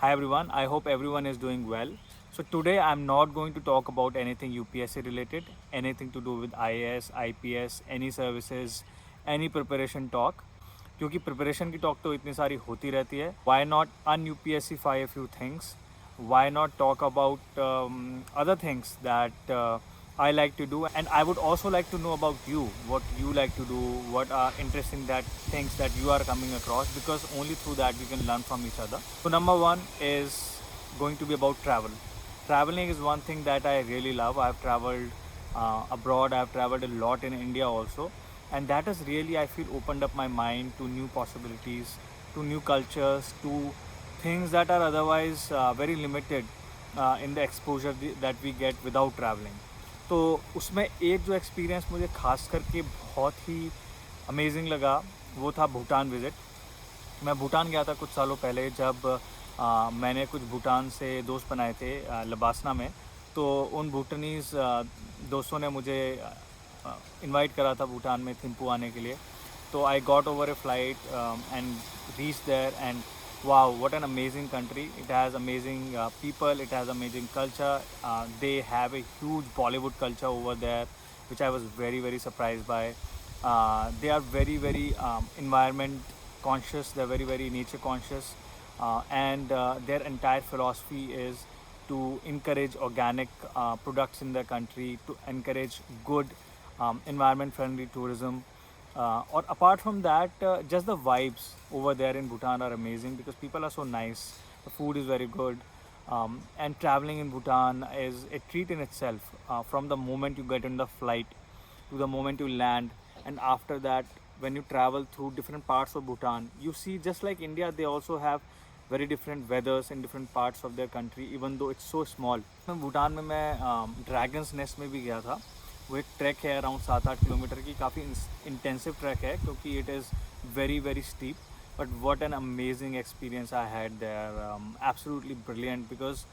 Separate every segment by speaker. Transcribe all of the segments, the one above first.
Speaker 1: Hi everyone, I hope everyone is doing well. So today I'm not going to talk about anything UPSC related, anything to do with IAS, IPS, any services, any preparation talk. क्योंकि preparation की talk तो इतनी सारी होती रहती है. Why not un-UPSCify a few things? Why not talk about other things that I like to do, and I would also like to know about you, what you like to do, what are interesting that things that you are coming across, because only through that we can learn from each other. So number one is going to be about travel. Traveling is one thing that I really love. I've traveled abroad, I've traveled a lot in India also, and that has really, I feel, opened up my mind to new possibilities, to new cultures, to things that are otherwise very limited in the exposure that we get without traveling. तो उसमें एक जो experience मुझे खास करके बहुत ही amazing लगा वो था भूटान विज़िट. मैं भूटान गया था कुछ सालों पहले, जब मैंने कुछ भूटान से दोस्त बनाए थे लबासना में. तो उन भूटानीज़ दोस्तों ने मुझे इनवाइट करा था भूटान में थिम्पू आने के लिए. तो I got over a flight and reach there, and wow, what an amazing country. It has amazing people, it has amazing culture. They have a huge Bollywood culture over there, which I was very surprised by. They are very environment conscious, they're very nature conscious, and their entire philosophy is to encourage organic products in their country, to encourage good environment friendly tourism. Or apart from that, just the vibes over there in Bhutan are amazing because people are so nice. The food is very good, and traveling in Bhutan is a treat in itself. From the moment you get in the flight to the moment you land, and after that, when you travel through different parts of Bhutan, you see, just like India, they also have very different weathers in different parts of their country, even though it's so small. Bhutan में मैं dragons nest में भी गया था. वो एक track है around 7-8 kilometre की, काफ़ी इंटेंसिव ट्रैक है क्योंकि it is very steep. But what an amazing experience I had there, absolutely brilliant, because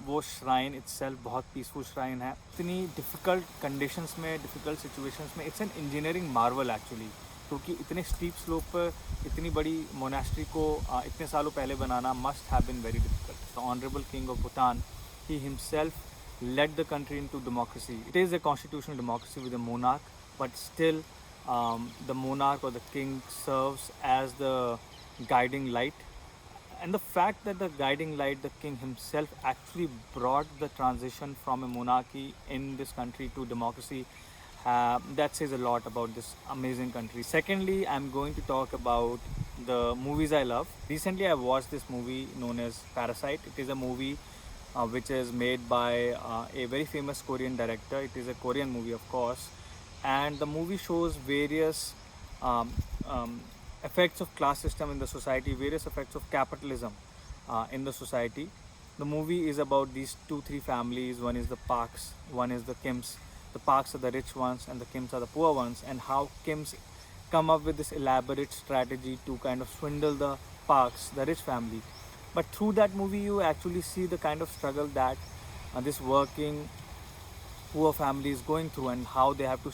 Speaker 1: वो श्राइन इट्सेल्फ बहुत पीसफुल श्राइन है. इतनी डिफ़िकल्ट कंडीशंस में, डिफ़िकल्ट सिचुएशंस में, it's an engineering Marvel actually, क्योंकि इतने स्टीप स्लोप पर इतनी बड़ी मोनास्ट्री को इतने सालों पहले बनाना must have been very difficult. The honourable king of Bhutan, he himself led the country into democracy. It is a constitutional democracy with a monarch, but still the monarch or the king serves as the guiding light. And the fact that the guiding light, the king himself, actually brought the transition from a monarchy in this country to democracy, that says a lot about this amazing country. Secondly, I'm going to talk about the movies I love. Recently, I watched this movie known as Parasite. It is a movie which is made by a very famous Korean director. It is a Korean movie, of course, and the movie shows various um, um, effects of class system in the society, various effects of capitalism in the society. The movie is about these 2-3 families. One is the Parks, one is the Kims. The Parks are the rich ones and the Kims are the poor ones, and how Kims come up with this elaborate strategy to kind of swindle the Parks, the rich family. But through that movie, you actually see the kind of struggle that this working poor family is going through, and how they have to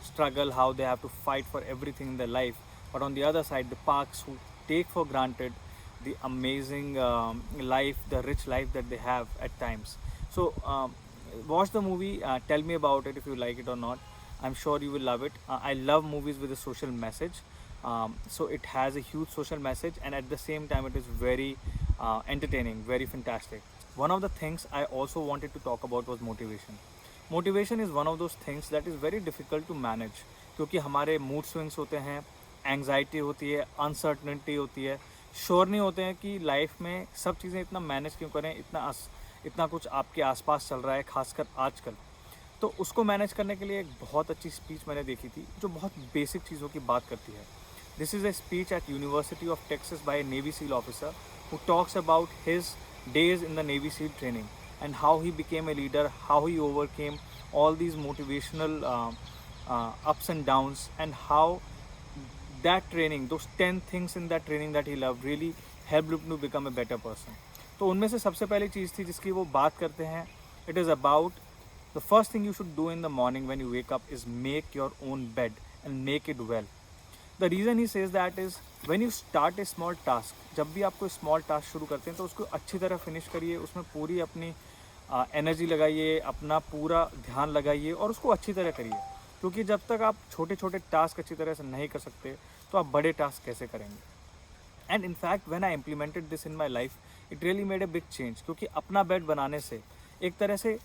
Speaker 1: struggle, how they have to fight for everything in their life. But on the other side, the Parks, who take for granted the amazing life, the rich life that they have at times. So watch the movie, tell me about it if you like it or not. I'm sure you will love it. I love movies with a social message. So it has a huge social message, and at the same time it is very entertaining, very fantastic. One of the things I also wanted to talk about was motivation. Motivation is one of those things that is very difficult to manage, क्योंकि हमारे mood swings होते हैं, anxiety होती है, uncertainty होती है, sure नहीं होते हैं कि लाइफ में सब चीज़ें इतना मैनेज क्यों करें, इतना कुछ आपके आसपास चल रहा है, खासकर आजकल. तो उसको मैनेज करने के लिए एक बहुत अच्छी स्पीच मैंने देखी थी जो बहुत बेसिक चीज़ों की बात करती है. This is a speech at University of Texas by a Navy SEAL officer who talks about his days in the Navy SEAL training and how he became a leader, how he overcame all these motivational ups and downs, and how that training, those 10 things in that training that he loved, really helped him to become a better person. तो उनमें से सबसे पहली चीज़ थी जिसकी वो बात करते हैं, it is about the first thing you should do in the morning when you wake up is make your own bed and make it well. The reason he says that is when you start A small task, जब भी आप कोई small task शुरू करते हैं तो उसको अच्छी तरह फिनिश करिए, उसमें पूरी अपनी एनर्जी लगाइए, अपना पूरा ध्यान लगाइए और उसको अच्छी तरह करिए, क्योंकि जब तक आप छोटे छोटे टास्क अच्छी तरह से नहीं कर सकते तो आप बड़े टास्क कैसे करेंगे. And in fact when I implemented this in my life, it really made a big change, क्योंकि अपना बेड बनाने से एक तरह से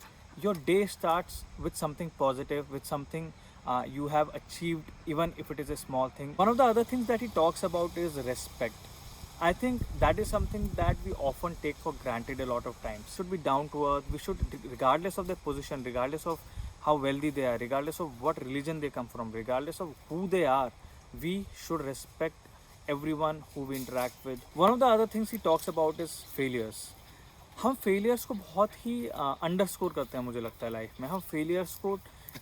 Speaker 1: your day starts with something positive, with something you have achieved, even if it is a small thing. One of the other things that he talks about is respect. I think that is something that we often take for granted a lot of times. Should be down to earth. We should, regardless of their position, regardless of how wealthy they are, regardless of what religion they come from, regardless of who they are, we should respect everyone who we interact with. One of the other things he talks about is failures. हम failures को बहुत ही underscore करते हैं, मुझे लगता है life में. हम फेलियर्स को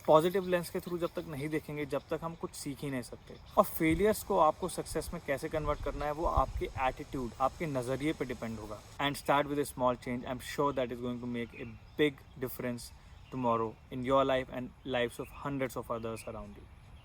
Speaker 1: पॉजिटिव लेंस के थ्रू जब तक नहीं देखेंगे, जब तक हम कुछ सीख ही नहीं सकते. और फेलियर्स को आपको सक्सेस में कैसे कन्वर्ट करना है, वो आपके एटीट्यूड, आपके नज़रिए पे डिपेंड होगा. And start with a small change. I am sure that is going to make a big difference tomorrow in your life and lives of hundreds of others around you.